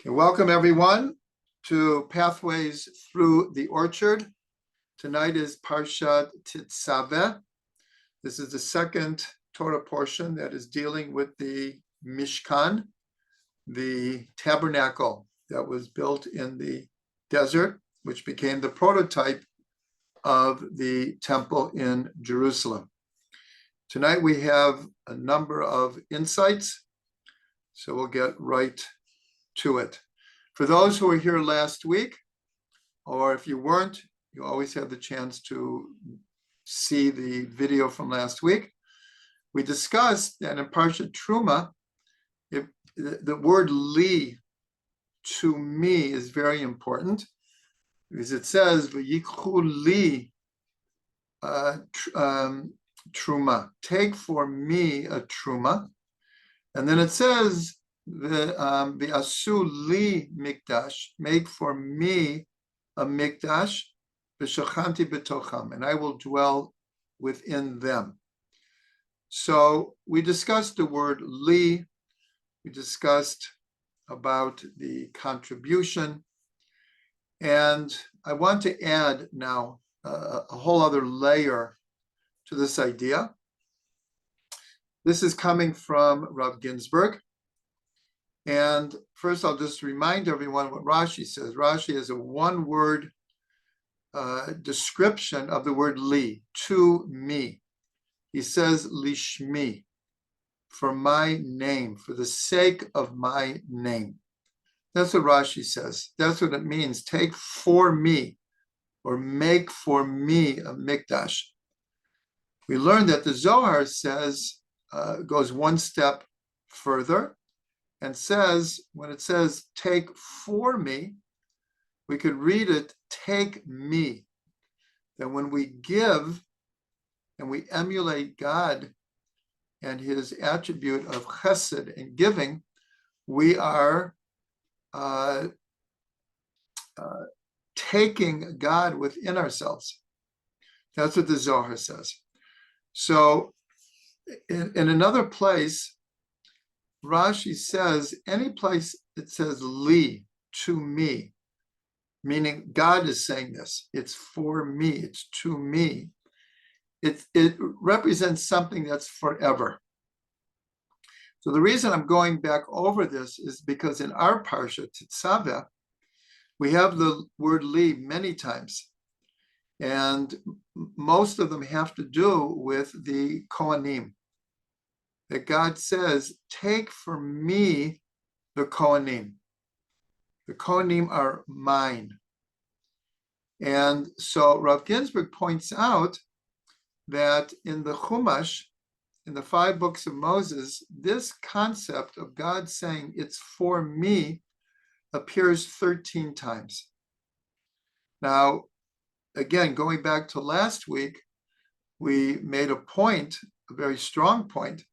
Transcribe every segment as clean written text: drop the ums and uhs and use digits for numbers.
Okay, welcome everyone to Pathways Through the Orchard. Tonight is Parshat Tetzaveh. This is the second Torah portion that is dealing with the Mishkan, the tabernacle that was built in the desert, which became the prototype of the temple in Jerusalem. Tonight we have a number of insights, so we'll get right to it. For those who were here last week, or if you weren't, you always have the chance to see the video from last week. We discussed that in Parshat Truma, the word li, to me, is very important, because it says, "V'yikhu li truma," take for me a truma, and then it says, the asu li mikdash, make for me a mikdash, v'shachanti betocham, and I will dwell within them. So we discussed the word li, we discussed about the contribution, and I want to add now a whole other layer to this idea. This is coming from Rav Ginsburg. And first, I'll just remind everyone what Rashi says. Rashi is a one-word description of the word li, to me. He says lishmi, for my name, for the sake of my name. That's what Rashi says. That's what it means. Take for me, or make for me a mikdash. We learned that the Zohar says, goes one step further, and says, when it says, take for me, we could read it, take me. That when we give and we emulate God and his attribute of chesed and giving, we are taking God within ourselves. That's what the Zohar says. So in another place, Rashi says, any place it says li, to me, meaning God is saying this, it's for me, it's to me, it represents something that's forever. So the reason I'm going back over this is because in our parsha, Tetzaveh, we have the word li many times, and most of them have to do with the kohanim. That God says, take for me the kohanim. The kohanim are mine. And so Rav Ginsburg points out that in the Chumash, in the 5 books of Moses, this concept of God saying it's for me appears 13 times. Now, again, going back to last week, we made a point, a very strong point,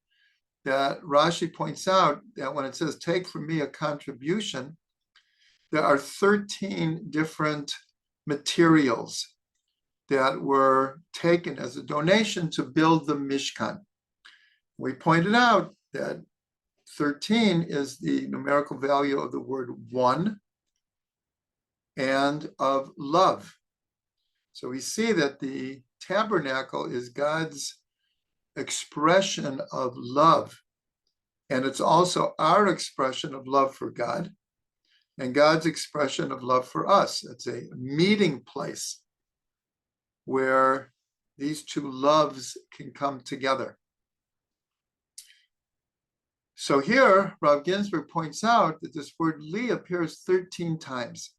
that Rashi points out that when it says, take from me a contribution, there are 13 different materials that were taken as a donation to build the Mishkan. We pointed out that 13 is the numerical value of the word one and of love. So we see that the tabernacle is God's expression of love, and it's also our expression of love for God and God's expression of love for us. It's a meeting place where these two loves can come together. So here, Rav Ginsburg points out that this word li appears 13 times.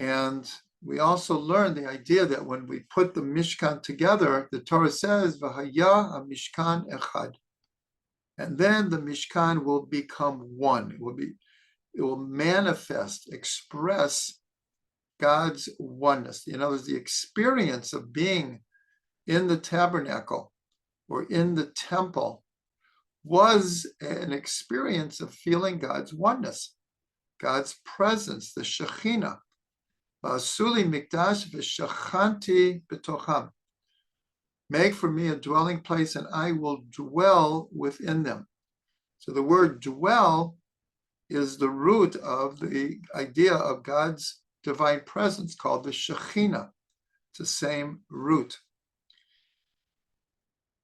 And we also learned the idea that when we put the Mishkan together, the Torah says, V'haya ha-mishkan echad. And then the Mishkan will become one. It will manifest, express God's oneness. In other words, the experience of being in the tabernacle or in the temple was an experience of feeling God's oneness, God's presence, the Shekhinah. Asuli mikdash v'shachanti betocham. Make for me a dwelling place, and I will dwell within them. So the word dwell is the root of the idea of God's divine presence called the Shekhinah. It's the same root.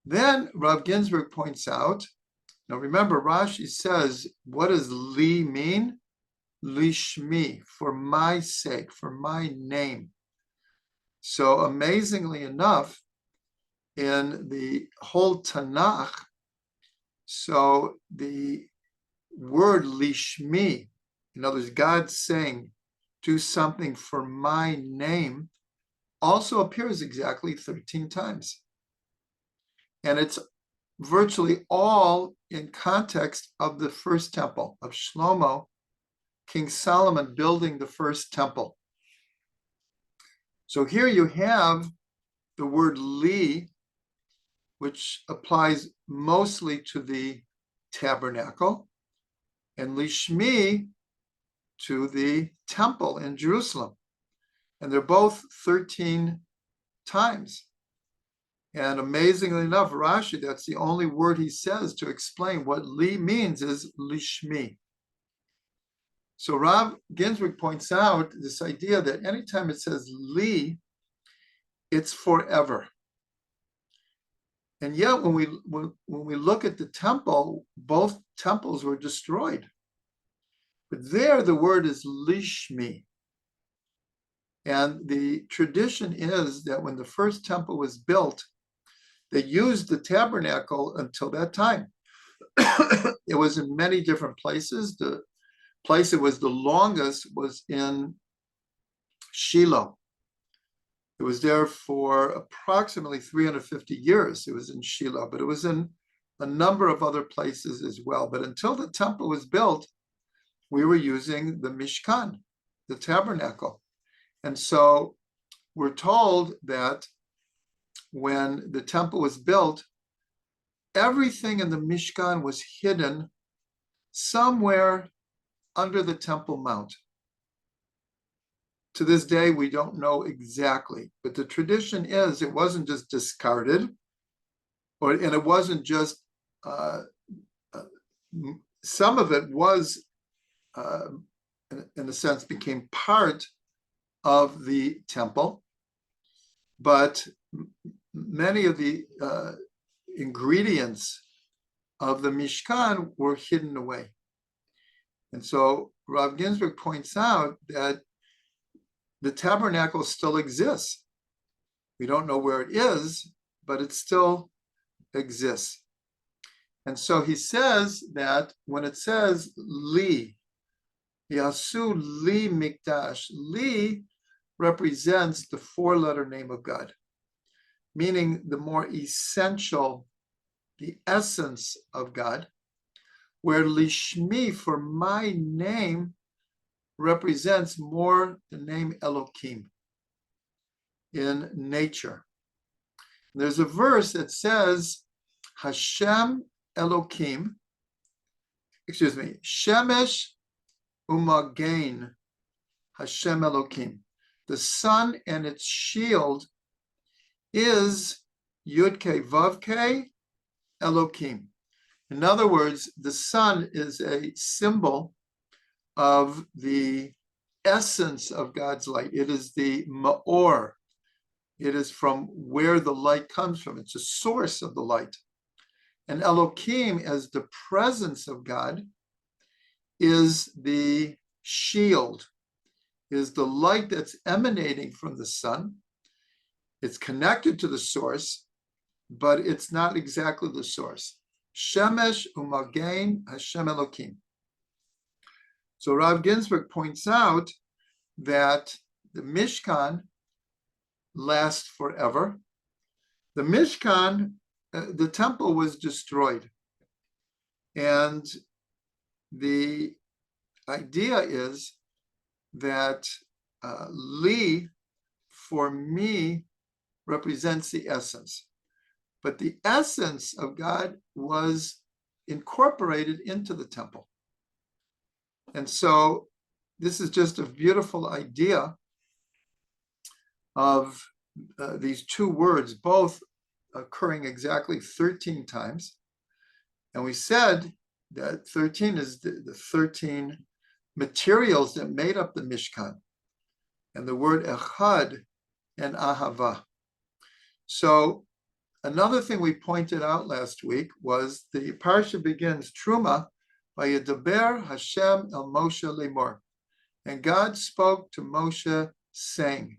Then Rav Ginsburg points out, now remember, Rashi says, what does li mean? Lishmi, for my sake, for my name. So amazingly enough, in the whole Tanakh, so the word lishmi, in other words, God saying, do something for my name, also appears exactly 13 times. And it's virtually all in context of the first temple, of Shlomo, King Solomon building the first temple. So here you have the word li, which applies mostly to the tabernacle, and lishmi to the temple in Jerusalem. And they're both 13 times. And amazingly enough, Rashi, that's the only word he says to explain what li means, is lishmi. So Rav Ginsburg points out this idea that anytime it says li, it's forever. And yet when we look at the temple, both temples were destroyed. But there the word is lishmi. And the tradition is that when the first temple was built, they used the tabernacle until that time. It was in many different places. The place it was the longest was in Shiloh. It was there for approximately 350 years. It was in Shiloh, but it was in a number of other places as well. But until the temple was built, we were using the Mishkan, the tabernacle. And so we're told that when the temple was built, everything in the Mishkan was hidden somewhere under the Temple Mount. To this day, we don't know exactly, but the tradition is it wasn't just discarded, and it wasn't just, some of it was, in a sense, became part of the temple, but many of the ingredients of the Mishkan were hidden away. And so Rav Ginsburg points out that the tabernacle still exists. We don't know where it is, but it still exists. And so he says that when it says li, yasu li mikdash, li represents the four-letter name of God, meaning the more essential, the essence of God, where lishmi, for my name, represents more the name Elohim in nature. And there's a verse that says, Hashem Elohim, Shemesh Umagain, Hashem Elohim. The sun and its shield is Yud-Kei Vav-Kei Elohim. In other words, the sun is a symbol of the essence of God's light. It is the ma'or. It is from where the light comes from. It's a source of the light. And Elohim, as the presence of God, is the shield, is the light that's emanating from the sun. It's connected to the source, but it's not exactly the source. Shemesh umagain Hashem Elohim. So Rav Ginsburg points out that the Mishkan lasts forever. The Mishkan, the temple was destroyed. And the idea is that li, for me, represents the essence. But the essence of God was incorporated into the temple. And so this is just a beautiful idea of these two words, both occurring exactly 13 times. And we said that 13 is the 13 materials that made up the Mishkan, and the word echad and ahava. So another thing we pointed out last week was the parsha begins Truma by Yedaber Hashem el Moshe lemor, and God spoke to Moshe saying.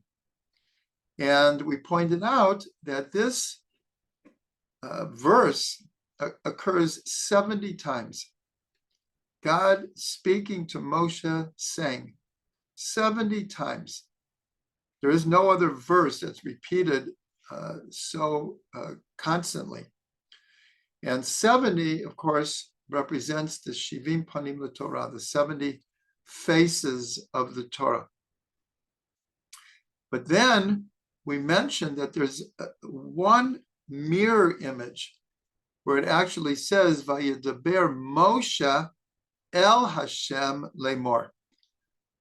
And we pointed out that this verse occurs 70 times. God speaking to Moshe saying 70 times. There is no other verse that's repeated so constantly. And 70, of course, represents the Shivim Panim LeTorah, the 70 faces of the Torah. But then we mentioned that there's one mirror image where it actually says, Vayedaber Moshe El Hashem Lemor.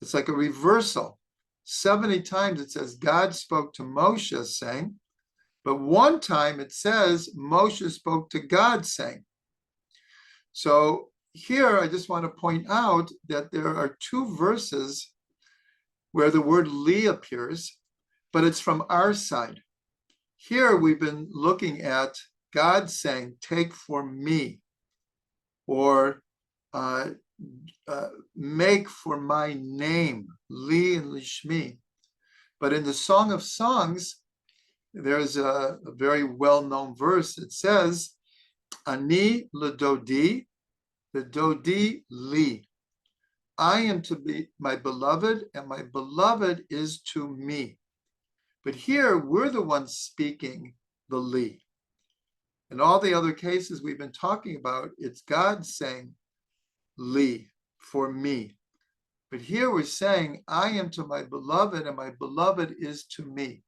It's like a reversal. 70 times it says God spoke to Moshe saying, but one time it says Moshe spoke to God saying. So here I just want to point out that there are two verses where the word li appears, but it's from our side. Here we've been looking at God saying, take for me, or make for my name, li and lishmi. But in the Song of Songs, there's a very well-known verse that says, Ani ledodi, ledodi li. I am to be my beloved, and my beloved is to me. But here, we're the ones speaking the li. In all the other cases we've been talking about, it's God saying li, for me. But here we're saying, I am to my beloved, and my beloved is to me.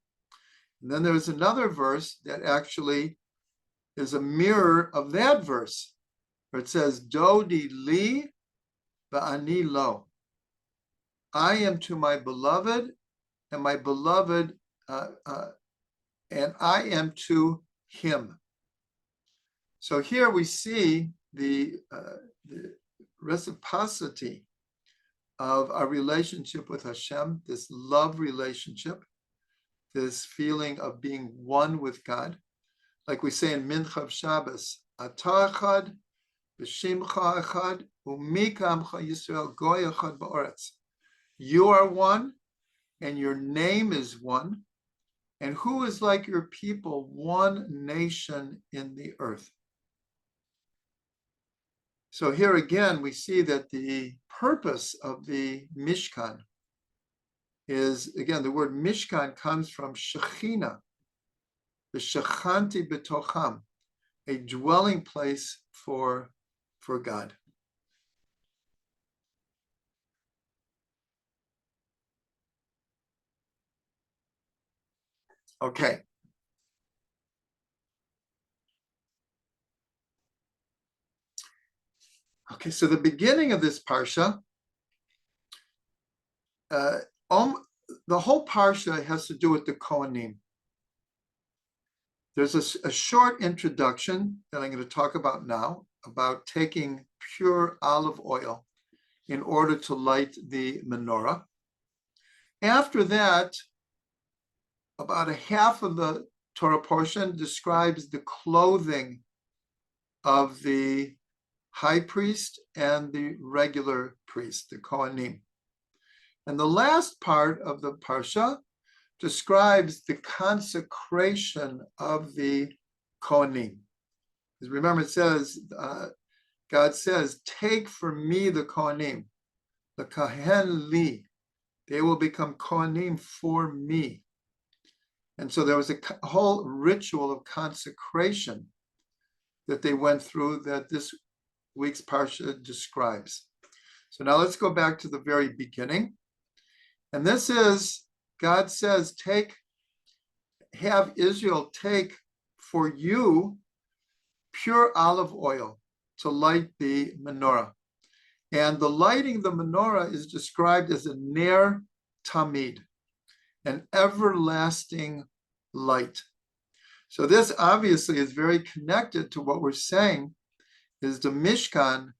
And then there's another verse that actually is a mirror of that verse, where it says, Dodi li va'ani lo. I am to my beloved, and my beloved, and I am to him. So here we see the reciprocity of our relationship with Hashem, this love relationship, this feeling of being one with God. Like we say in Mincha of Shabbos, Ata echad, v'shimcha echad, u'mi k'amcha Yisrael goy echad ba'oretz. You are one, and your name is one, and who is like your people, one nation in the earth. So here again, we see that the purpose of the Mishkan is, again, the word Mishkan comes from Shechina, the Shechanti betocham, a dwelling place for God. Okay. Okay, so the beginning of this parsha, the whole parsha has to do with the kohanim. There's a short introduction that I'm going to talk about now, about taking pure olive oil in order to light the menorah. After that, about a half of the Torah portion describes the clothing of the high priest and the regular priest, the kohanim. And the last part of the parsha describes the consecration of the kohanim. Because remember, it says, God says, take for me the kohanim, the kohen li. They will become kohanim for me. And so there was a whole ritual of consecration that they went through that this week's parsha describes. So now let's go back to the very beginning. And this is, God says, have Israel take for you pure olive oil to light the menorah. And the lighting of the menorah is described as a ner tamid, an everlasting light. So this obviously is very connected to what we're saying is the Mishkan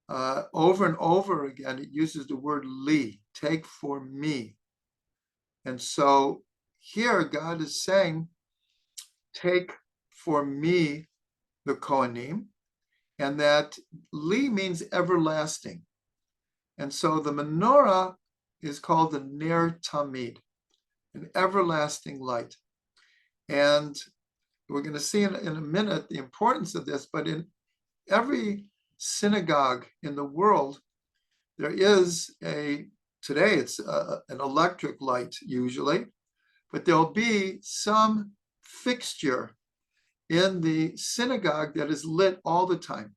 over and over again, it uses the word li, take for me. And so here God is saying, take for me the kohanim, and that li means everlasting. And so the menorah is called the ner tamid, an everlasting light. And we're going to see in a minute the importance of this, but in every synagogue in the world, there is today it's an electric light usually, but there'll be some fixture in the synagogue that is lit all the time.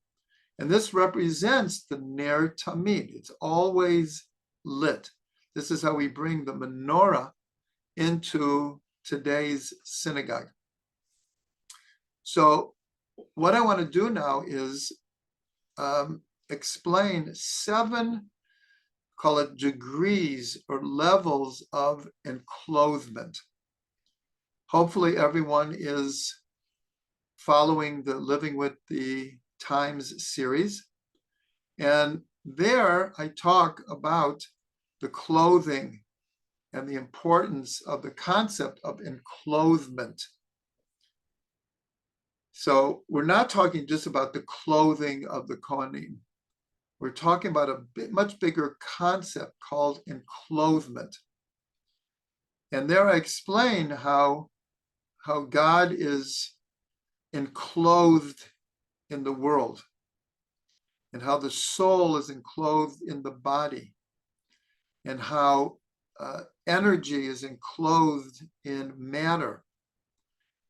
And this represents the ner tamid. It's always lit. This is how we bring the menorah into today's synagogue. So what I want to do now is explain 7, call it degrees or levels of enclothement. Hopefully everyone is following the Living with the Times series. And there I talk about the clothing and the importance of the concept of enclothement. So we're not talking just about the clothing of the kohanim. We're talking about a much bigger concept called enclothement. And there I explain how God is enclosed in the world, and how the soul is enclosed in the body, and how energy is enclosed in matter,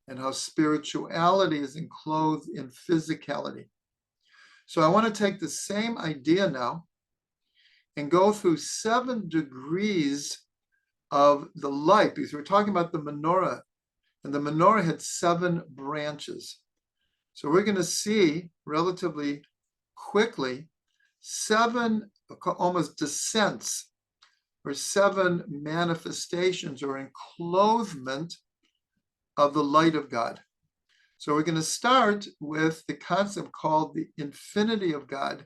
and how spirituality is enclosed in physicality. So I want to take the same idea now and go through 7 degrees of the light, because we're talking about the menorah, and the menorah had 7 branches. So we're going to see relatively quickly 7 almost descents, or 7 manifestations or enclothement of the light of God. So we're going to start with the concept called the infinity of God,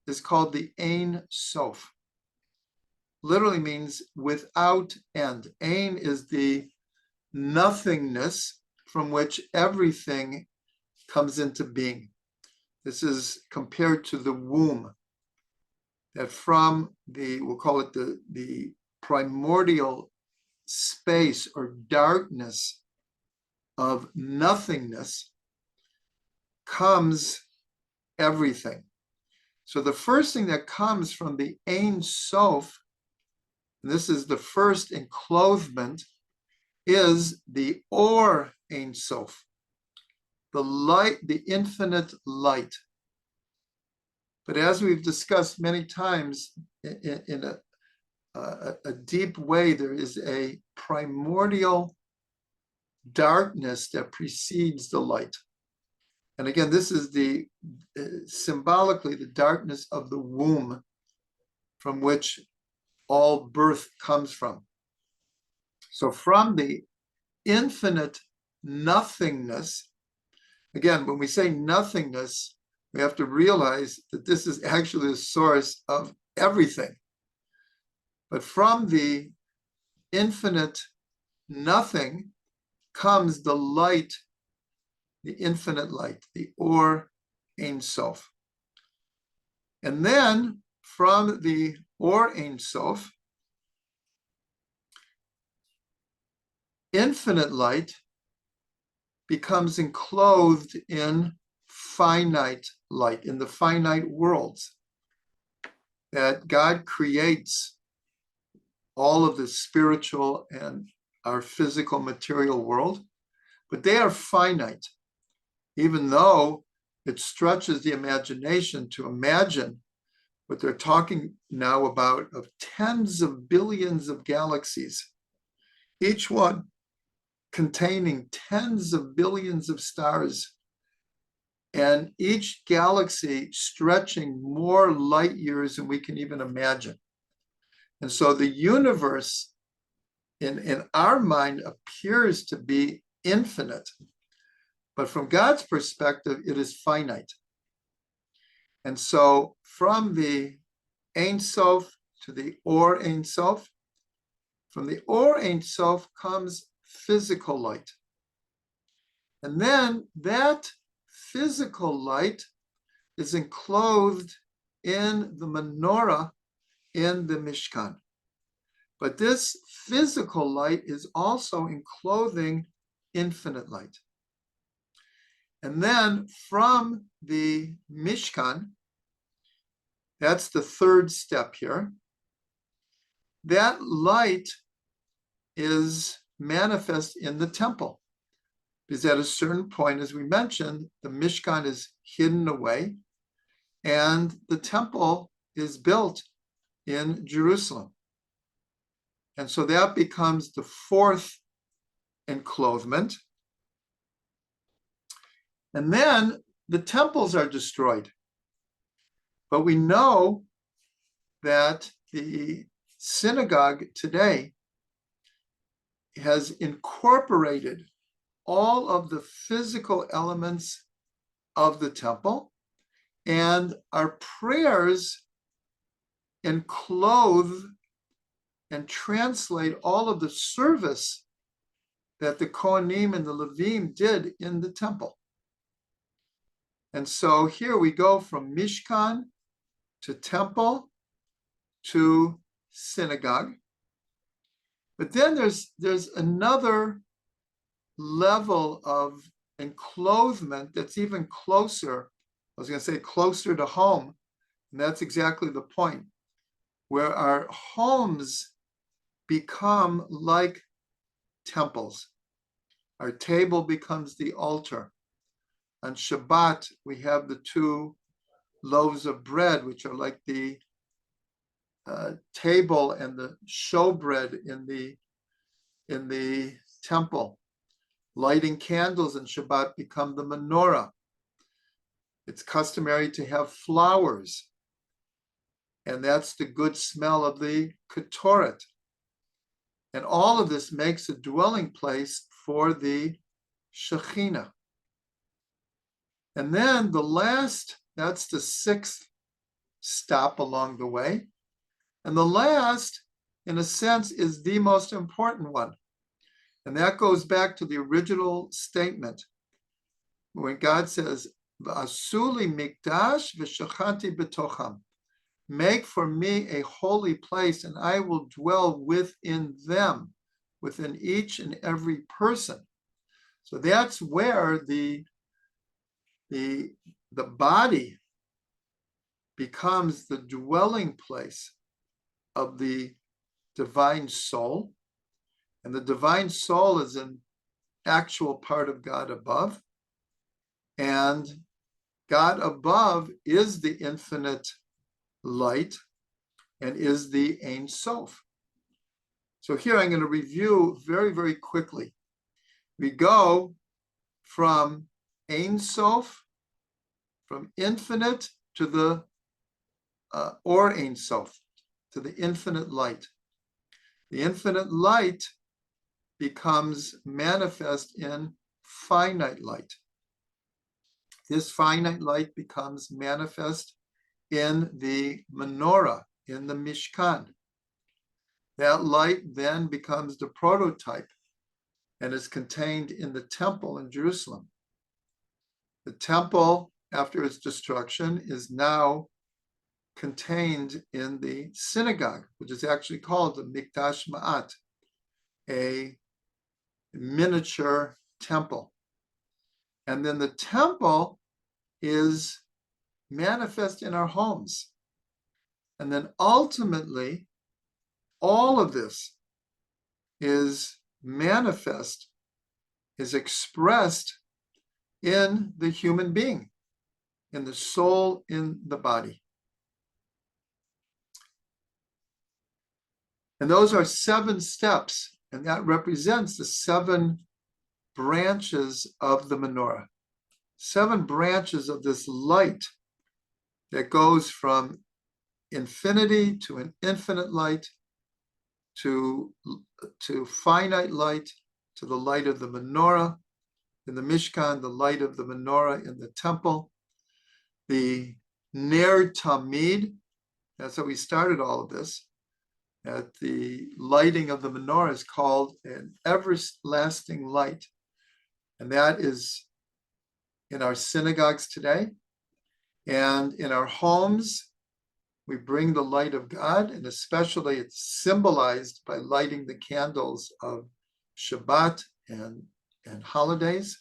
is called the Ein Sof. Literally means without end. Ein is the nothingness from which everything comes into being. This is compared to the womb, that from we'll call it the primordial space or darkness of nothingness comes everything. So the first thing that comes from the Ein Sof, and this is the first enclothement, is the Or Ein Sof, the light, the infinite light. But as we've discussed many times in a deep way, there is a primordial darkness that precedes the light. And again, this is symbolically the darkness of the womb from which all birth comes from. So from the infinite nothingness, again, when we say nothingness, we have to realize that this is actually the source of everything. But from the infinite nothing comes the light, the infinite light, the Or Ein Sof. And then from the Or Ein Sof, infinite light becomes enclosed in finite light, in the finite worlds, that God creates all of the spiritual and our physical material world, but they are finite, even though it stretches the imagination to imagine what they're talking now about of tens of billions of galaxies, each one containing tens of billions of stars, and each galaxy stretching more light years than we can even imagine. And so the universe in our mind appears to be infinite, but from God's perspective, it is finite. And so from the Ein Sof to the Or Ein Sof, from the Or Ein Sof comes physical light. And then that physical light is enclosed in the menorah in the Mishkan. But this physical light is also enclosing infinite light. And then from the Mishkan, that's the third step here, that light is manifest in the temple. Because at a certain point, as we mentioned, the Mishkan is hidden away and the temple is built in Jerusalem. And so that becomes the fourth enclosement. And then the temples are destroyed. But we know that the synagogue today has incorporated all of the physical elements of the temple, and our prayers enclose and translate all of the service that the kohanim and the Levim did in the temple. And so here we go from Mishkan to temple to synagogue. But then there's another level of enclosement that's even closer. I was going to say closer to home, and that's exactly the point, where our homes become like temples. Our table becomes the altar. On Shabbat, we have the two loaves of bread, which are like the table and the showbread in the temple. Lighting candles in Shabbat become the menorah. It's customary to have flowers, and that's the good smell of the ketoret. And all of this makes a dwelling place for the Shekhinah. And then the last, that's the sixth stop along the way. And the last, in a sense, is the most important one. And that goes back to the original statement when God says, "V'asuli mikdash v'shachanti b'tocham." Make for me a holy place, and I will dwell within them, within each and every person. So that's where the body becomes the dwelling place of the divine soul. And the divine soul is an actual part of God above. And God above is the infinite light and is the Ein Sof. So here I'm going to review very, very quickly. We go from Ein Sof, from infinite to the or Ein Sof, to the infinite light. The infinite light becomes manifest in finite light. This finite light becomes manifest in the menorah, in the Mishkan. That light then becomes the prototype and is contained in the temple in Jerusalem. The temple, after its destruction, is now contained in the synagogue, which is actually called the Mikdash Ma'at, a miniature temple. And then the temple is manifest in our homes. And then ultimately, all of this is manifest, is expressed in the human being, in the soul, in the body. And those are 7 steps, and that represents the 7 branches of the menorah. 7 branches of this light that goes from infinity to an infinite light, to finite light, to the light of the menorah in the Mishkan, the light of the menorah in the temple, the Ner Tamid, that's how we started all of this. At the lighting of the menorah is called an everlasting light. And that is in our synagogues today. And in our homes, we bring the light of God, and especially it's symbolized by lighting the candles of Shabbat and holidays.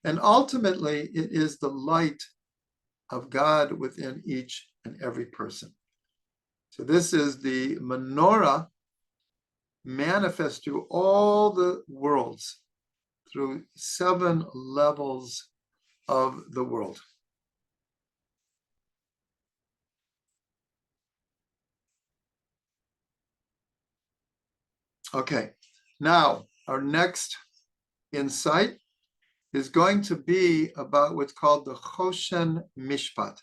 And ultimately, it is the light of God within each and every person. So this is the menorah manifest through all the worlds, through 7 levels of the world. Okay, now our next insight is going to be about what's called the Choshen Mishpat.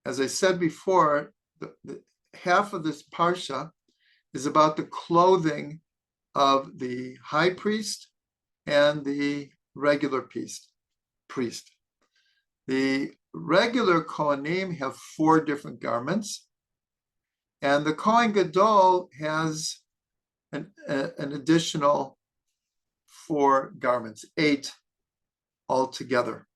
As I said before, the half of this parsha is about the clothing of the high priest and the regular priest. The regular kohanim have 4 different garments, and the Kohen Gadol has an additional 4 garments, 8 altogether.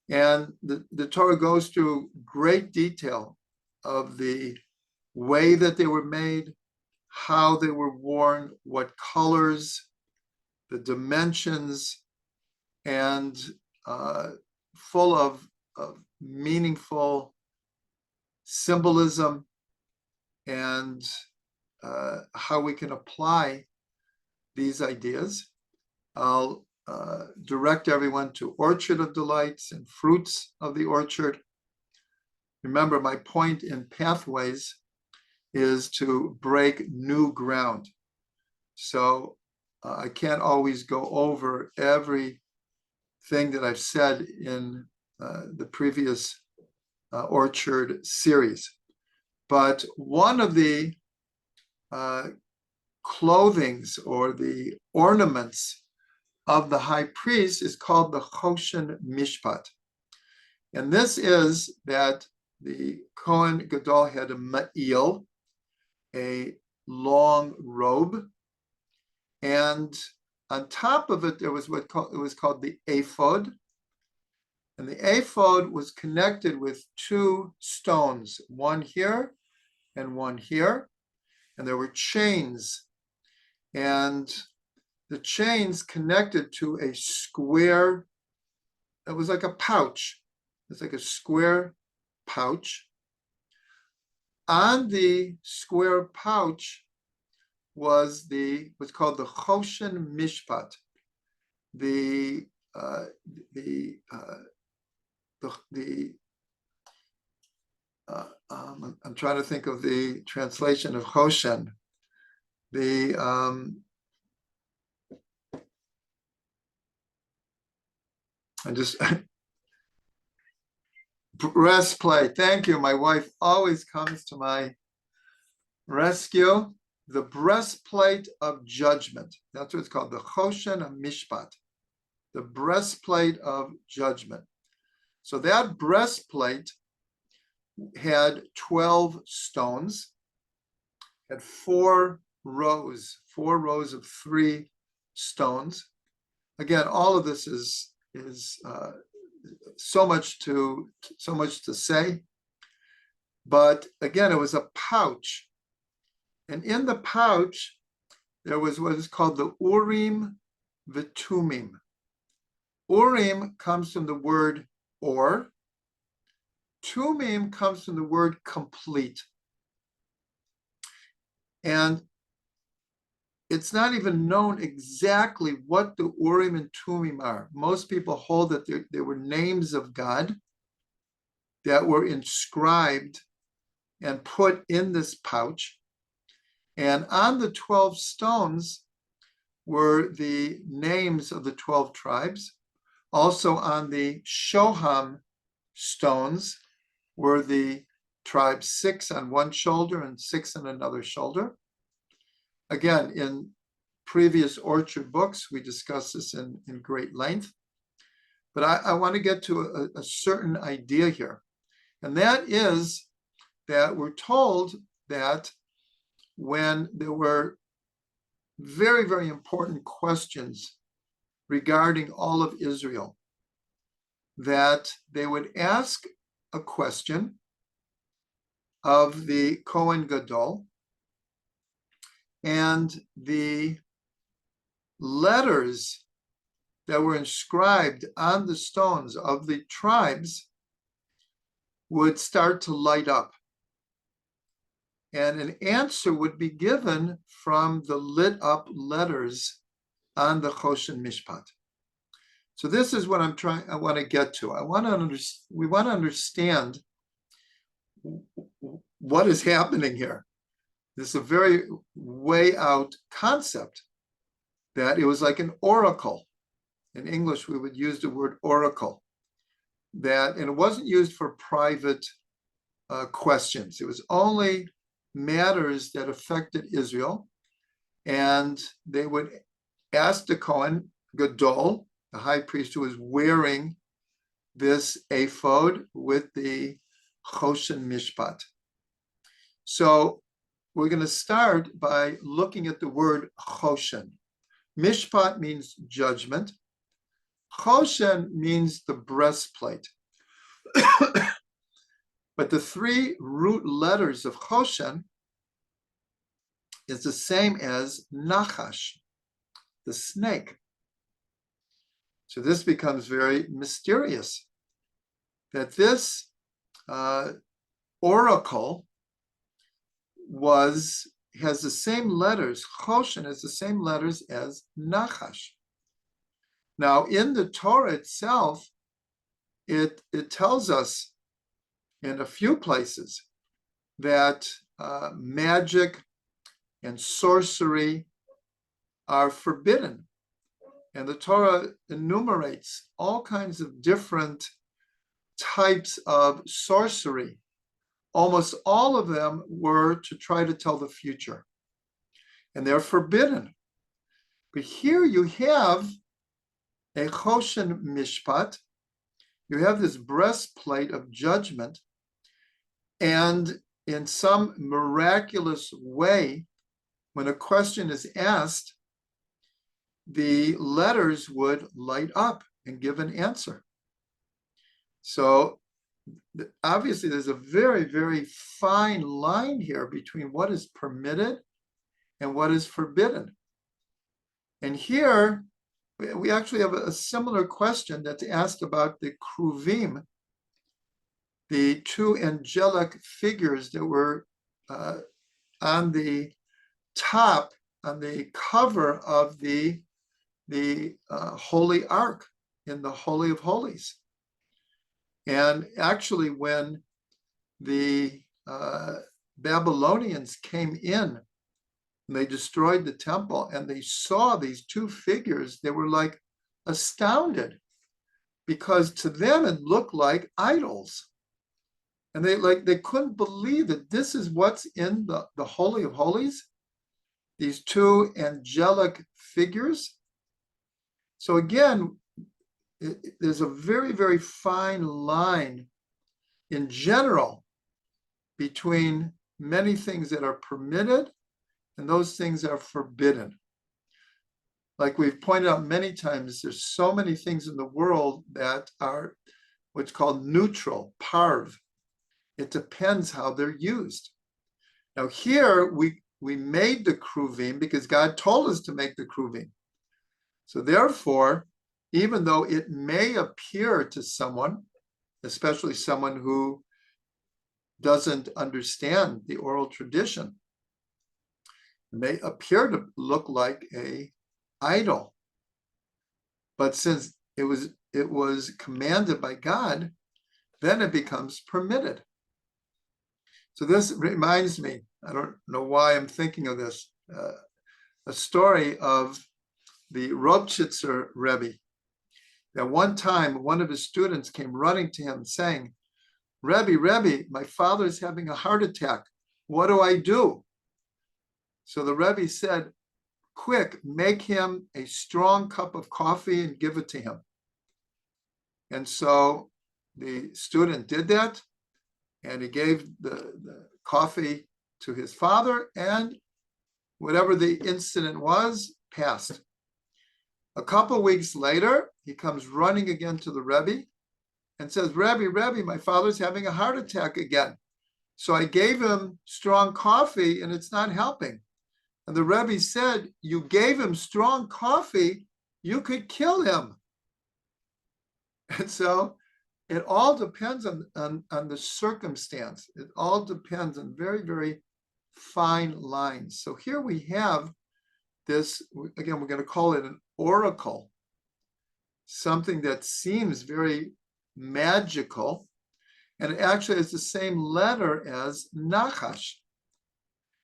And the Torah goes through great detail of the way that they were made, how they were worn, what colors, the dimensions, and full of meaningful symbolism and how we can apply these ideas. I'll direct everyone to Orchard of Delights and Fruits of the Orchard. Remember, my point in Pathways is to break new ground. So I can't always go over everything that I've said in the previous Orchard series. But one of the clothings or the ornaments of the high priest is called the Choshen Mishpat. And this is that the Kohen Gadol had a ma'il, a long robe, and on top of it there was it was called the ephod. And the ephod was connected with 2 stones, one here and one here, and there were chains, and the chains connected to a square. It was like a pouch. It's like a square pouch. On the square pouch was what's called the Choshen Mishpat. I'm trying to think of the translation of Choshen. Breastplate. Thank you. My wife always comes to my rescue. The breastplate of judgment. That's what it's called. The Choshen Mishpat. The breastplate of judgment. So that breastplate had 12 stones, had 4 rows of 3 stones. Again, all of this is so much to say, but again, it was a pouch, and in the pouch there was what is called the Urim v'Tumim. Urim comes from the word or. Tumim comes from the word complete, and it's not even known exactly what the Urim and Tumim are. Most people hold that they were names of God that were inscribed and put in this pouch. And on the 12 stones were the names of the 12 tribes. Also on the Shoham stones were the tribes, 6 on one shoulder and 6 on another shoulder. Again, in previous Orchard books, we discussed this in great length. But I want to get to a certain idea here. And that is that we're told that when there were very, very important questions regarding all of Israel, that they would ask a question of the Kohen Gadol, and the letters that were inscribed on the stones of the tribes would start to light up. And an answer would be given from the lit up letters on the Choshen Mishpat. So this is what I want to get to. We want to understand what is happening here. This is a very way out concept, that it was like an oracle. In English, we would use the word oracle. And it wasn't used for private questions. It was only matters that affected Israel. And they would ask the Kohen Gadol, the high priest who was wearing this ephod with the Choshen Mishpat. So we're going to start by looking at the word Choshen. Mishpat means judgment. Choshen means the breastplate. But the three root letters of Choshen is the same as Nachash, the snake. So this becomes very mysterious, that this oracle has the same letters. Choshen has the same letters as Nachash. Now, in the Torah itself, it tells us in a few places that magic and sorcery are forbidden. And the Torah enumerates all kinds of different types of sorcery. Almost all of them were to try to tell the future, and they're forbidden. But here you have a Choshen Mishpat, you have this breastplate of judgment, and in some miraculous way, when a question is asked, the letters would light up and give an answer. So obviously there's a very, very fine line here between what is permitted and what is forbidden. And here we actually have a similar question that's asked about the Kruvim, the two angelic figures that were on the top, on the cover of the Holy Ark in the Holy of Holies. And actually, when the Babylonians came in and they destroyed the temple and they saw these two figures, they were like astounded, because to them it looked like idols. And they couldn't believe that this is what's in the Holy of Holies, these two angelic figures. So again, there's a very, very fine line in general between many things that are permitted and those things that are forbidden. Like we've pointed out many times, there's so many things in the world that are what's called neutral, parv. It depends how they're used. Now here, we made the kruvim because God told us to make the kruvim. So therefore, even though it may appear to someone, especially someone who doesn't understand the oral tradition, it may appear to look like an idol. But since it was commanded by God, then it becomes permitted. So this reminds me, I don't know why I'm thinking of this, a story of the Rovchitzer Rebbe. At one time, one of his students came running to him saying, Rebbe, my father is having a heart attack. What do I do? So the Rebbe said, quick, make him a strong cup of coffee and give it to him. And so the student did that. and he gave the coffee to his father, and whatever the incident was, passed. A couple weeks later, he comes running again to the Rebbe and says, Rebbe, my father's having a heart attack again. So I gave him strong coffee and it's not helping. And the Rebbe said, you gave him strong coffee, you could kill him. And so it all depends on the circumstance. It all depends on very, very fine lines. So here we have this, again, we're going to call it an oracle, something that seems very magical, and it actually is the same letter as Nachash.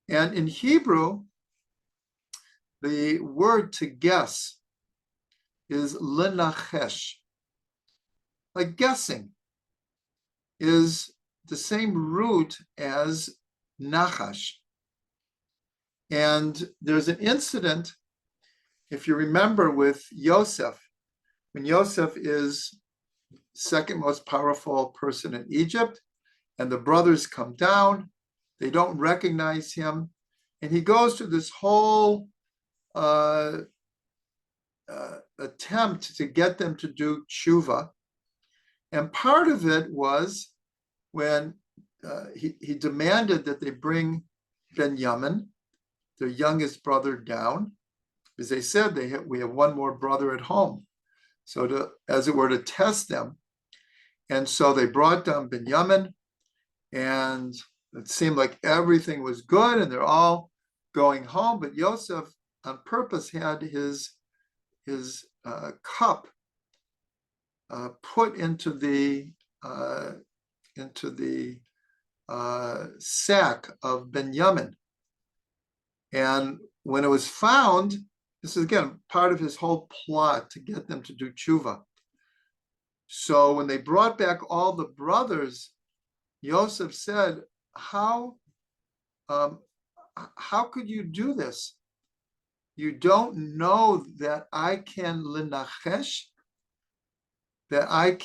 And in Hebrew, the word to guess is lenachesh. Like guessing is the same root as Nachash. And there's an incident, if you remember, with Yosef, when Yosef is second most powerful person in Egypt, and the brothers come down, they don't recognize him, and he goes through this whole attempt to get them to do tshuva. And part of it was when he demanded that they bring Benjamin, their youngest brother, down, because they said we have one more brother at home. So as it were, to test them. And so they brought down Benjamin, and it seemed like everything was good and they're all going home. But Yosef on purpose had his cup put into the sack of Benjamin. And when it was found, this is again part of his whole plot to get them to do tshuva. So when they brought back all the brothers, Yosef said, how could you do this? You don't know that I can lenachesh, that I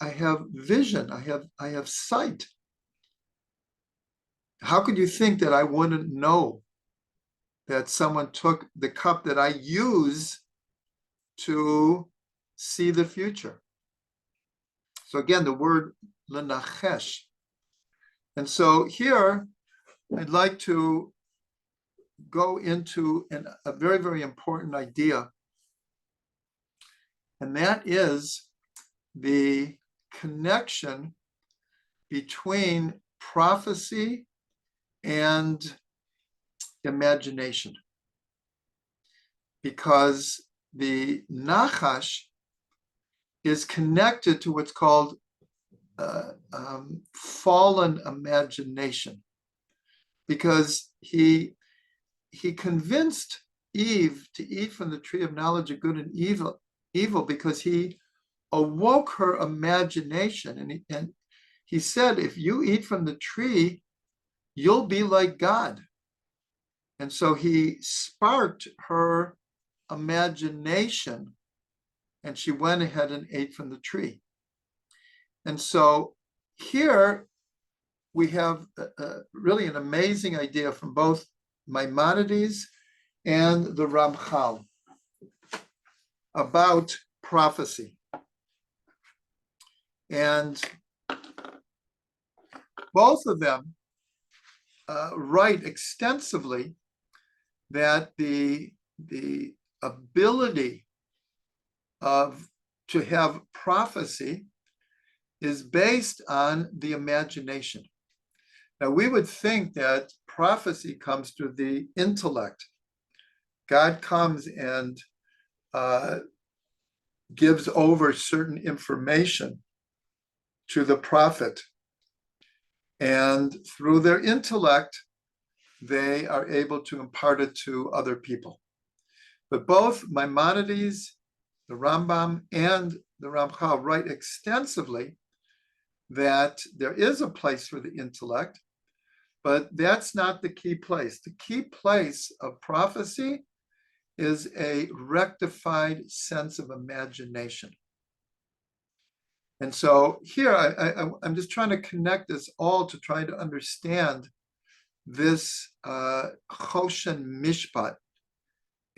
have vision, I have sight. How could you think that I wouldn't know that someone took the cup that I use to see the future? So again, the word lenachesh. And so here, I'd like to go into a very, very important idea, and that is the connection between prophecy and imagination. Because the Nachash is connected to what's called fallen imagination, because he convinced Eve to eat from the tree of knowledge of good and evil because he awoke her imagination, and he said, if you eat from the tree, you'll be like God. And so he sparked her imagination, and she went ahead and ate from the tree. And so here we have really an amazing idea from both Maimonides and the Ramchal about prophecy. And both of them write extensively that the ability to have prophecy is based on the imagination. Now, we would think that prophecy comes through the intellect. God comes and gives over certain information to the prophet, and through their intellect, they are able to impart it to other people. But both Maimonides, the Rambam, and the Ramchal write extensively that there is a place for the intellect, but that's not the key place. The key place of prophecy is a rectified sense of imagination. And so here, I'm just trying to connect this all to try to understand this Choshen Mishpat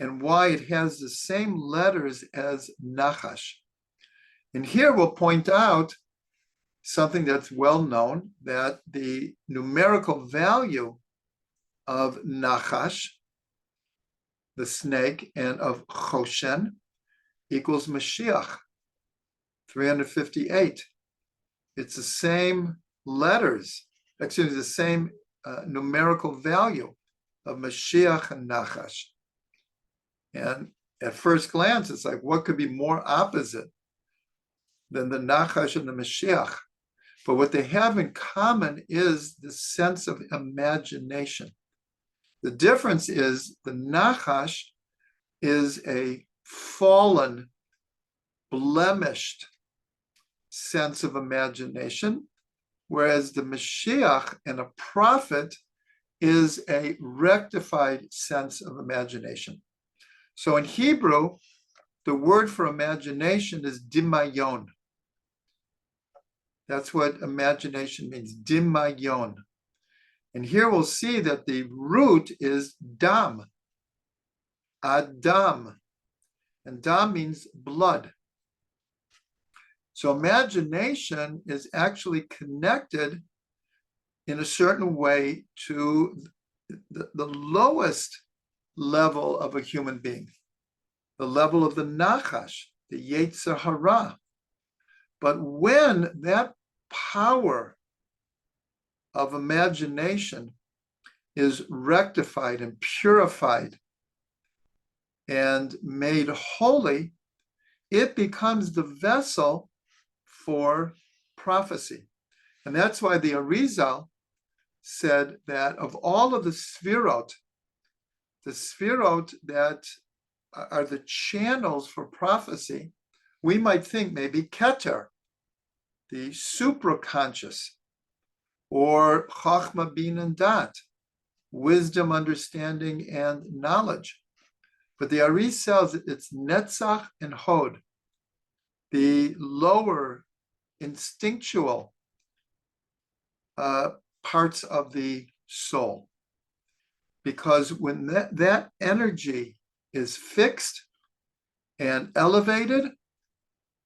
and why it has the same letters as Nachash. And here we'll point out something that's well known, that the numerical value of Nachash, the snake, and of Choshen equals Mashiach, 358. It's the same letters, excuse me, the same numerical value of Mashiach and Nachash. And at first glance, it's like, what could be more opposite than the Nachash and the Mashiach? But what they have in common is the sense of imagination. The difference is the Nachash is a fallen, blemished sense of imagination, whereas the Mashiach and a prophet is a rectified sense of imagination. So in Hebrew, the word for imagination is dimayon. That's what imagination means, dimayon. And here we'll see that the root is dam, adam, and dam means blood. So imagination is actually connected in a certain way to the lowest level of a human being, the level of the Nachash, the Yetzer Hara. But when that power of imagination is rectified and purified and made holy, it becomes the vessel for prophecy. And that's why the Arizal said that of all of the sfirot that are the channels for prophecy, we might think maybe Keter, the supraconscious, or Chachma, Bin, and Dat, wisdom, understanding, and knowledge. But the Ari says it's Netzach and Hod, the lower instinctual parts of the soul. Because when that energy is fixed and elevated,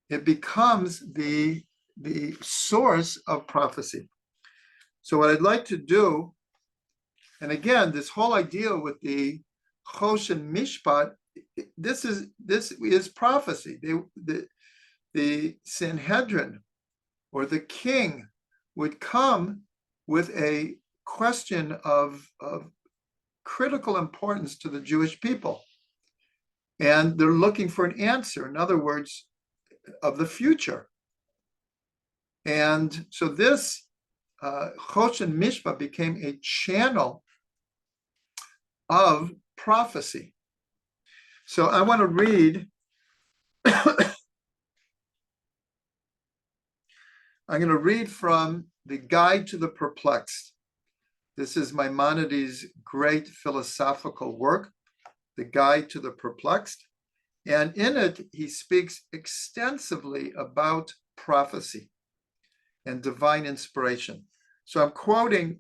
it becomes the source of prophecy. So what I'd like to do, and again, this whole idea with the Choshen Mishpat, this is prophecy. The Sanhedrin or the king would come with a question of critical importance to the Jewish people. And they're looking for an answer, in other words, of the future. And so this Choshen Mishpat became a channel of prophecy. So I want to read, I'm going to read from the Guide to the Perplexed. This is Maimonides' great philosophical work, the Guide to the Perplexed. And in it, he speaks extensively about prophecy and divine inspiration. So I'm quoting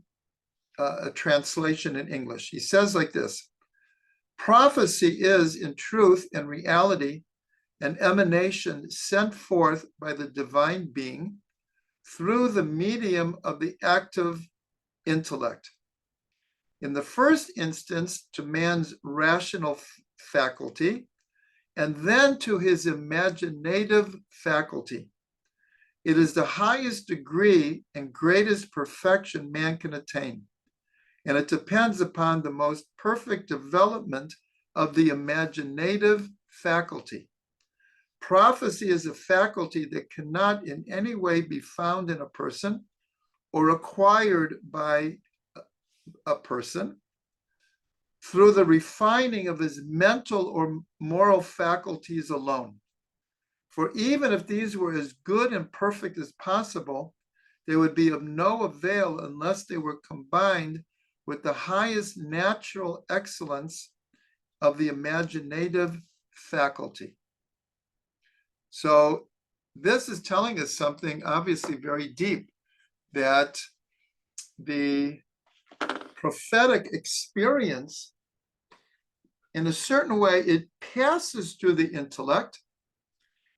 a translation in English. He says like this: prophecy is, in truth and reality, an emanation sent forth by the divine being through the medium of the active intellect. In the first instance, to man's rational faculty, and then to his imaginative faculty. It is the highest degree and greatest perfection man can attain, and it depends upon the most perfect development of the imaginative faculty. Prophecy is a faculty that cannot in any way be found in a person or acquired by a person through the refining of his mental or moral faculties alone. For even if these were as good and perfect as possible, they would be of no avail unless they were combined with the highest natural excellence of the imaginative faculty. So this is telling us something obviously very deep, that the prophetic experience, in a certain way, it passes through the intellect.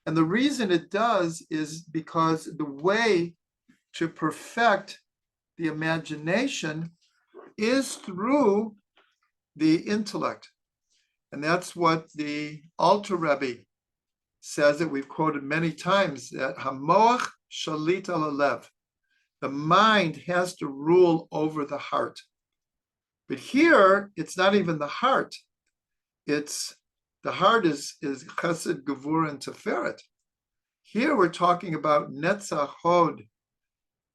And the reason it does is because the way to perfect the imagination is through the intellect. And that's what the Alter Rebbe says, that we've quoted many times, that Hamoach shalit al halev, the mind has to rule over the heart. But here, it's not even the heart. It's the heart is chesed, gevura, and teferet. Here we're talking about netzach hod,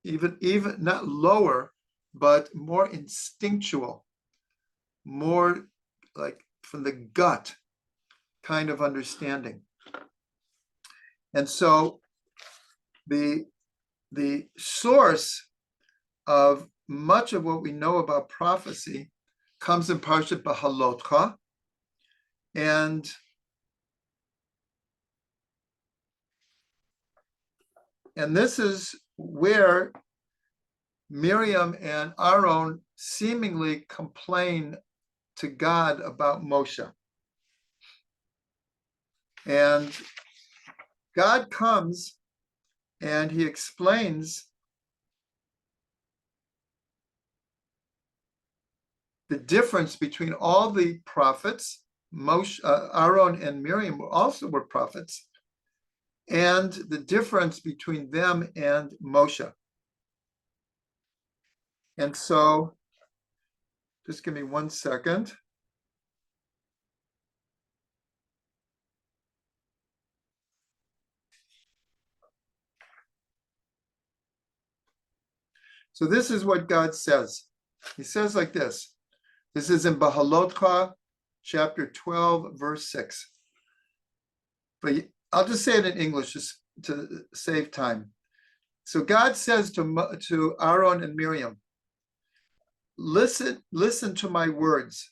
even not lower, but more instinctual, more like from the gut kind of understanding. And so the source of much of what we know about prophecy comes in Parshat Bahalotcha, and this is where Miriam and Aaron seemingly complain to God about Moshe. And God comes and he explains the difference between all the prophets. Moshe, Aaron and Miriam also were prophets, and the difference between them and Moshe. And so, just give me 1 second. So this is what God says. He says like this. This is in Bahalotcha, chapter 12, verse 6. But I'll just say it in English just to save time. So God says to Aaron and Miriam, listen to my words.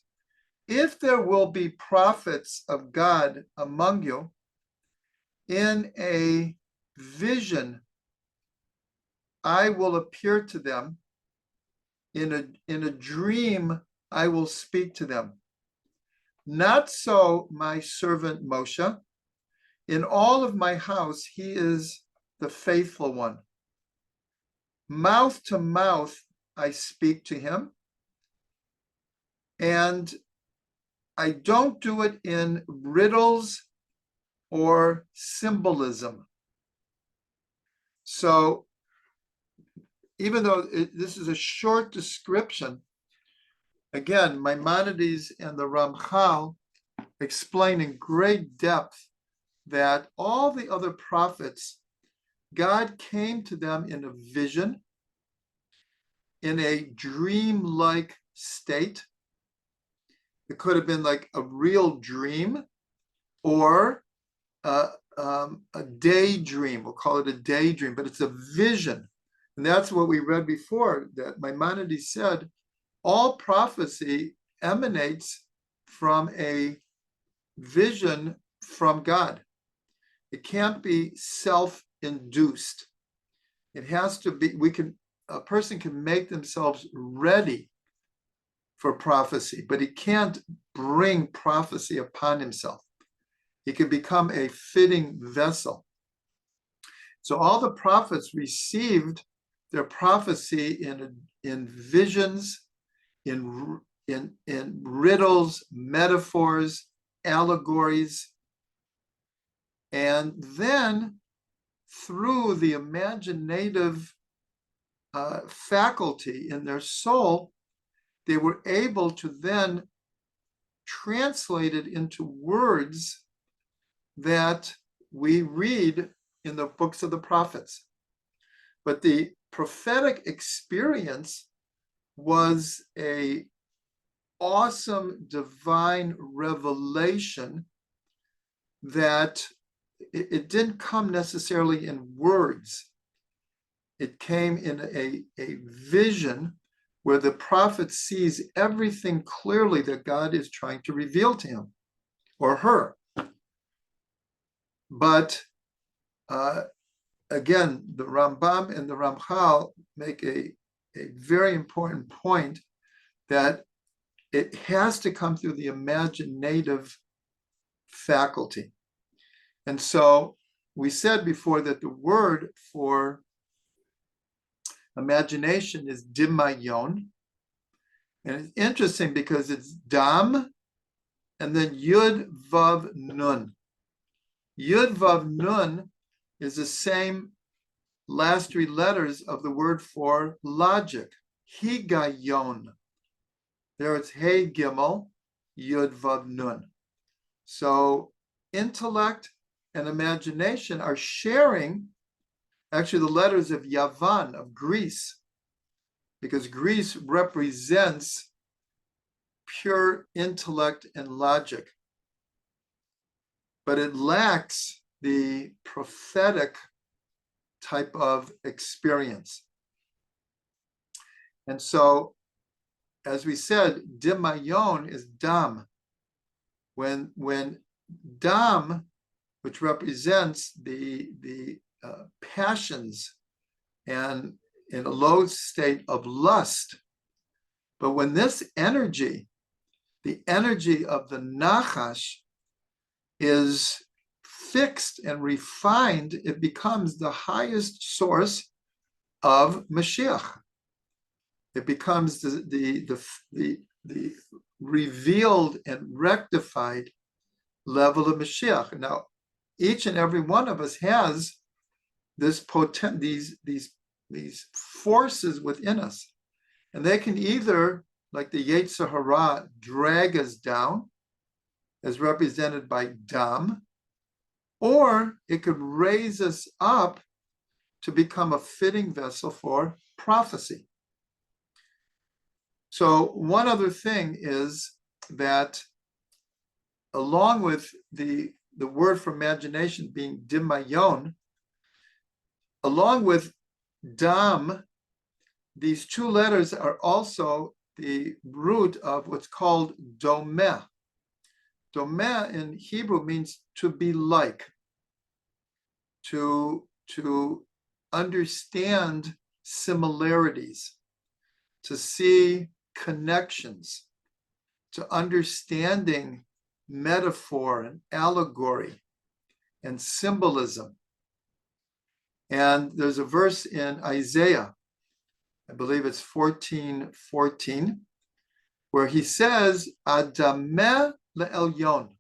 If there will be prophets of God among you, in a vision I will appear to them. In a dream I will speak to them. Not so my servant Moshe. In all of my house he is the faithful one. Mouth to mouth I speak to him, and I don't do it in riddles or symbolism. So even though this is a short description, again, Maimonides and the Ramchal explain in great depth that all the other prophets, God came to them in a vision, in a dream-like state. It could have been like a real dream or a daydream. We'll call it a daydream, but it's a vision. And that's what we read before, that Maimonides said, all prophecy emanates from a vision from God. It can't be self-induced. It has to be, a person can make themselves ready for prophecy, but he can't bring prophecy upon himself. He can become a fitting vessel. So all the prophets received their prophecy in visions, in riddles, metaphors, allegories, and then through the imaginative faculty in their soul, they were able to then translate it into words that we read in the books of the prophets. But the prophetic experience was an awesome divine revelation that it didn't come necessarily in words. It came in a vision where the prophet sees everything clearly that God is trying to reveal to him or her. But again, the Rambam and the Ramchal make a very important point that it has to come through the imaginative faculty. And so we said before that the word for imagination is dimayon. And it's interesting because it's dam and then yud vav nun. Yud vav nun is the same last three letters of the word for logic, higayon. There it's hey gimel, yud vav nun. So intellect and imagination are sharing actually the letters of Yavan, of Greece, because Greece represents pure intellect and logic, but it lacks the prophetic type of experience. And so, as we said, dimayon is dam. When dam, which represents the passions and in a low state of lust, but when this energy, the energy of the nachash, is fixed and refined, it becomes the highest source of Mashiach. It becomes the revealed and rectified level of Mashiach. Now, each and every one of us has this these forces within us, and they can either, like the Yetzer Hara, drag us down, as represented by dam, or it could raise us up to become a fitting vessel for prophecy. So one other thing is that along with the word for imagination being dimayon, along with dam, these two letters are also the root of what's called domeh. Domeh in Hebrew means to be like, to understand similarities, to see connections, to understanding metaphor and allegory and symbolism. And there's a verse in Isaiah, I believe it's 14:14, where he says, Adameh le'elyon.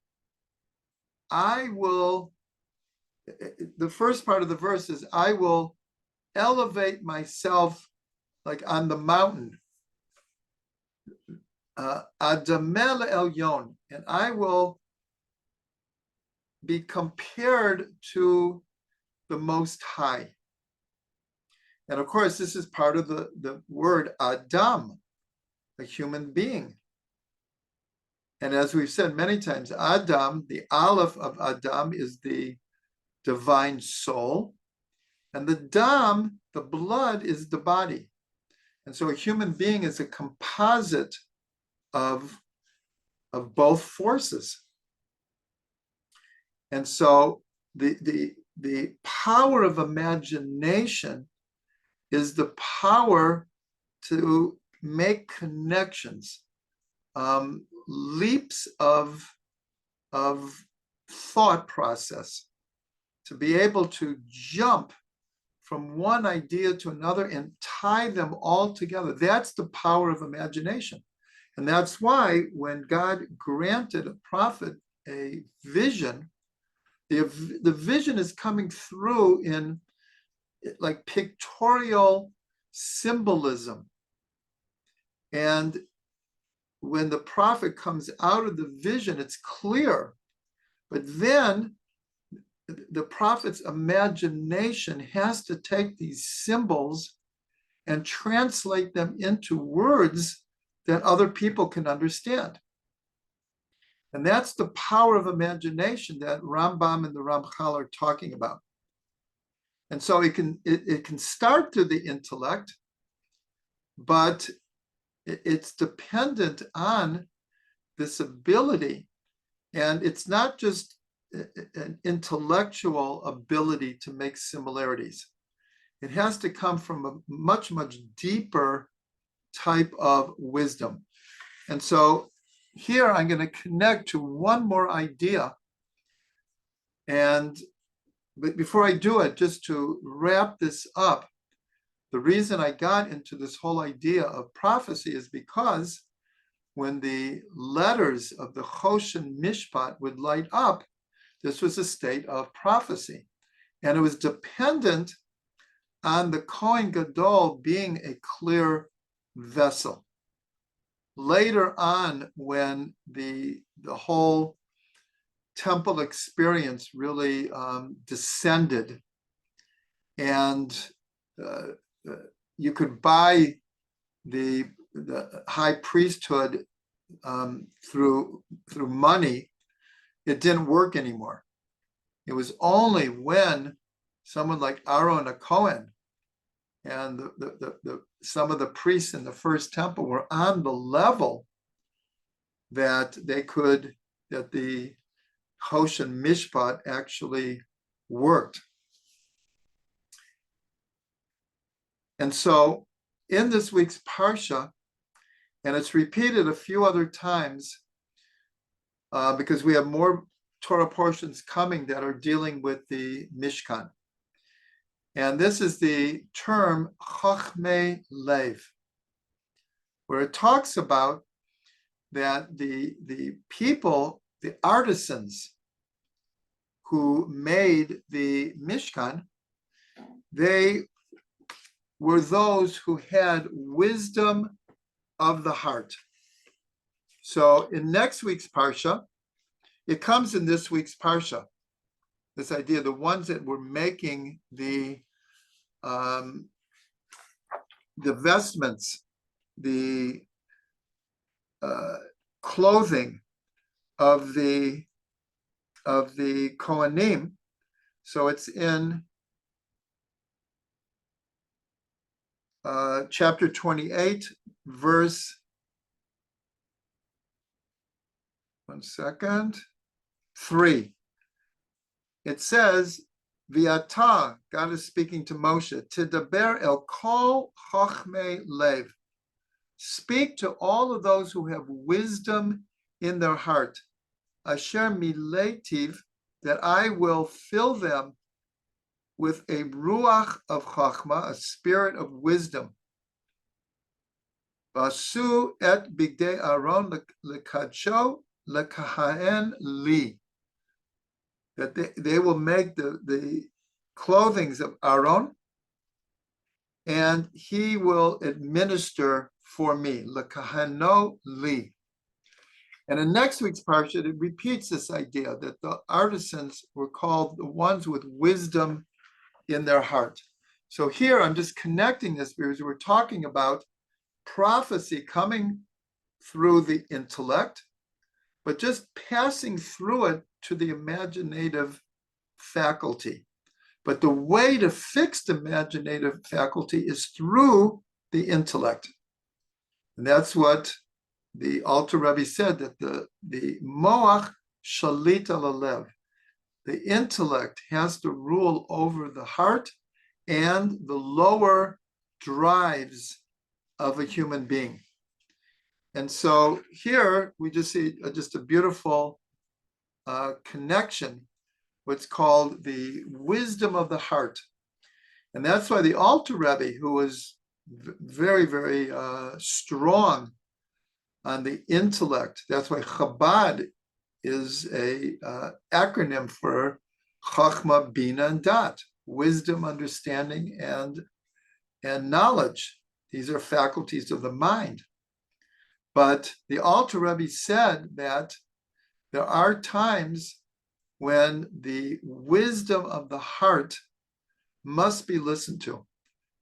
I will, the first part of the verse is, I will elevate myself like on the mountain. Adameh le'elyon, and I will be compared to the Most High. And of course, this is part of the word Adam, a human being. And as we've said many times, Adam, the Aleph of Adam, is the divine soul. And the Dam, the blood, is the body. And so a human being is a composite of both forces. And so the power of imagination is the power to make connections, leaps of thought process, to be able to jump from one idea to another and tie them all together. That's the power of imagination. And that's why when God granted a prophet a vision, the vision is coming through in like pictorial symbolism. And when the prophet comes out of the vision, it's clear. But then the prophet's imagination has to take these symbols and translate them into words that other people can understand. And that's the power of imagination that Rambam and the Ramchal are talking about. And so it can start through the intellect, but it's dependent on this ability. And it's not just an intellectual ability to make similarities. It has to come from a much, much deeper type of wisdom. And so here I'm going to connect to one more idea. But before I do it, just to wrap this up, the reason I got into this whole idea of prophecy is because when the letters of the Choshen Mishpat would light up, this was a state of prophecy. And it was dependent on the Kohen Gadol being a clear vessel. Later on, when the whole temple experience really descended, and you could buy the high priesthood through money, it didn't work anymore. It was only when someone like Aaron a Cohen and some of the priests in the first temple were on the level that the Choshen Mishpat actually worked. And so in this week's Parsha, and it's repeated a few other times because we have more Torah portions coming that are dealing with the Mishkan. And this is the term Chachmei Lev, where it talks about that the people, the artisans who made the Mishkan, they were those who had wisdom of the heart. So in next week's Parsha, it comes in this week's Parsha, this idea, the ones that were making the vestments, the clothing of the kohanim. So it's in chapter 28, verse 3. It says, V'ata, God is speaking to Moshe, Tidaber el kol chachmei lev. Speak to all of those who have wisdom in their heart. Asher miletiv, that I will fill them with a ruach of chachma, a spirit of wisdom. Vasu et bigdei Aaron lekadsho lekahaen li. That they will make the clothings of Aaron, and he will administer for me, lekahano li. And in next week's parsha, it repeats this idea that the artisans were called the ones with wisdom in their heart. So here I'm just connecting this because we're talking about prophecy coming through the intellect, but just passing through it to the imaginative faculty. But the way to fix the imaginative faculty is through the intellect. And that's what the Alter Rebbe said, that the moach shalit al alev, the intellect has to rule over the heart and the lower drives of a human being. And so here we just see just a beautiful connection, what's called the wisdom of the heart. And that's why the Alter Rebbe, who was very, very strong on the intellect, that's why Chabad is a acronym for Chachma, Bina, and Dat, wisdom, understanding, and knowledge. These are faculties of the mind. But the Alter Rebbe said that there are times when the wisdom of the heart must be listened to,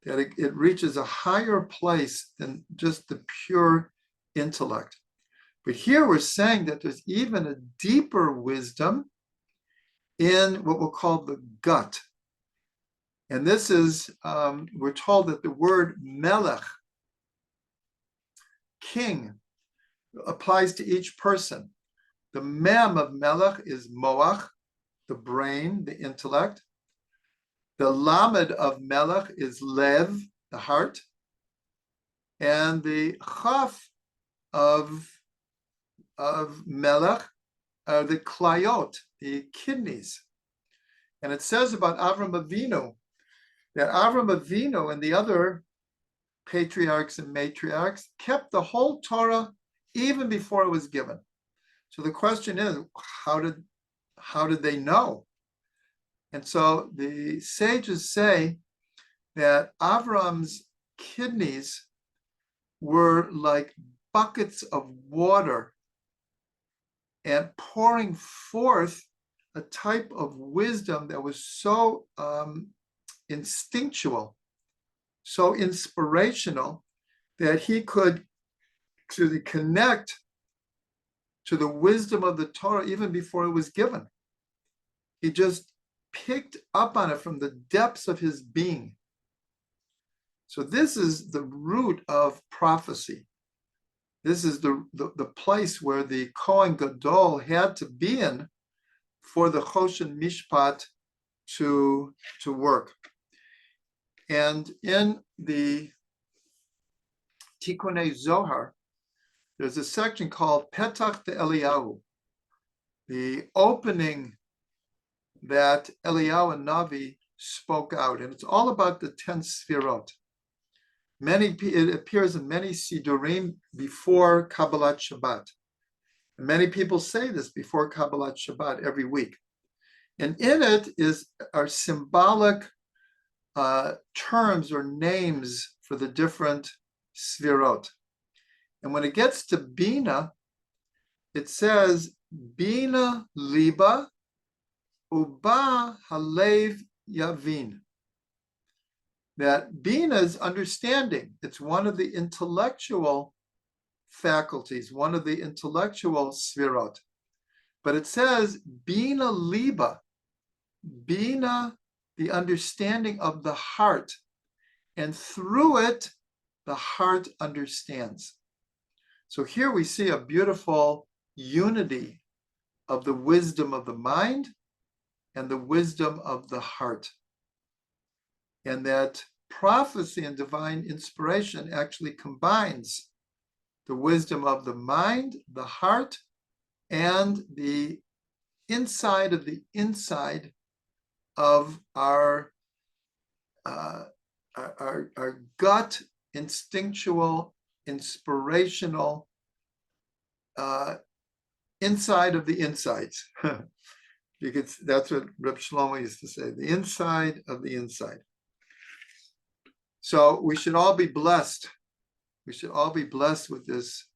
that it reaches a higher place than just the pure intellect. But here we're saying that there's even a deeper wisdom in what we'll call the gut. And this is, we're told that the word melech, king, applies to each person. The mem of melech is moach, the brain, the intellect. The lamed of melech is lev, the heart. And the chaf of melech are the klayot, the kidneys. And it says about Avram Avinu that Avram Avinu and the other patriarchs and matriarchs kept the whole Torah even before it was given. So the question is, how did they know? And so the sages say that Avram's kidneys were like buckets of water and pouring forth a type of wisdom that was so instinctual, so inspirational, that he could actually connect to the wisdom of the Torah even before it was given. He just picked up on it from the depths of his being. So this is the root of prophecy. This is the place where the Kohen Gadol had to be in for the Choshen Mishpat to work. And in the Tikkunei Zohar, there's a section called Petach de Eliyahu, the opening that Eliyahu and Navi spoke out. And it's all about the 10 Sfirot. It appears in many Sidurim before Kabbalat Shabbat. And many people say this before Kabbalat Shabbat every week. And in it are symbolic terms or names for the different Sfirot. And when it gets to Bina, it says, Bina liba uba halev yavin. That Bina is understanding. It's one of the intellectual faculties, one of the intellectual Sfirot. But it says, Bina liba, Bina, the understanding of the heart. And through it, the heart understands. So here we see a beautiful unity of the wisdom of the mind and the wisdom of the heart. And that prophecy and divine inspiration actually combines the wisdom of the mind, the heart, and the inside of the inside of our gut, instinctual, inspirational, inside of the insides. Because that's what Reb Shlomo used to say, the inside of the inside. So we should all be blessed. We should all be blessed with this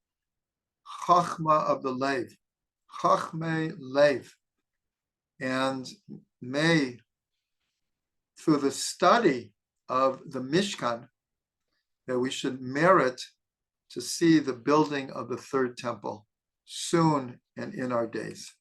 chachma of the lev, chachmei lev. And may, through the study of the Mishkan, that we should merit to see the building of the third temple soon and in our days.